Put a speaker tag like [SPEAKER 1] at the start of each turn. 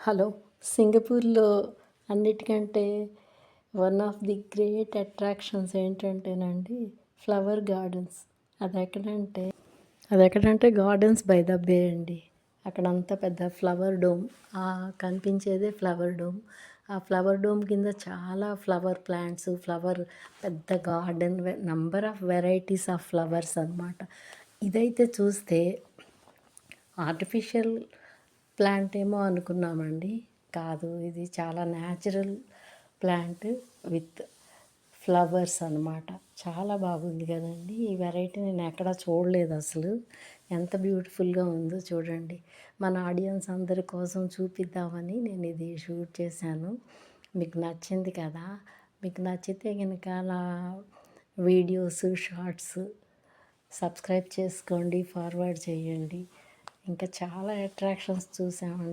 [SPEAKER 1] Hello. సింగపూర్‌లో అన్నిటికంటే one of the great attractions ఏంటంటేనండి ఫ్లవర్ గార్డెన్స్. అదెక్కడంటే అదెక్కడంటే గార్డెన్స్ బై ద బే అండి. అక్కడంతా పెద్ద ఫ్లవర్ డోమ్. కనిపించేదే ఫ్లవర్ డోమ్. ఆ ఫ్లవర్ డోమ్ కింద చాలా ఫ్లవర్ ప్లాంట్స్, పెద్ద garden number of varieties of flowers అనమాట. ఇదైతే చూస్తే ఆర్టిఫిషియల్ ప్లాంట్ ఏమో అనుకున్నామండి. కాదు, ఇది చాలా న్యాచురల్ ప్లాంట్ విత్ ఫ్లవర్స్ అనమాట. చాలా బాగుంది కదండి. ఈ వెరైటీ నేను ఎక్కడా చూడలేదు అసలు. ఎంత బ్యూటిఫుల్గా ఉందో చూడండి. మన ఆడియన్స్ అందరి కోసం చూపిద్దామని నేను ఇది షూట్ చేశాను. మీకు నచ్చింది కదా. మీకు నచ్చితే కనుక నా వీడియోస్, షార్ట్స్ సబ్స్క్రైబ్ చేసుకోండి, ఫార్వర్డ్ చేయండి. ఇంకా చాలా అట్రాక్షన్స్ చూసామండి.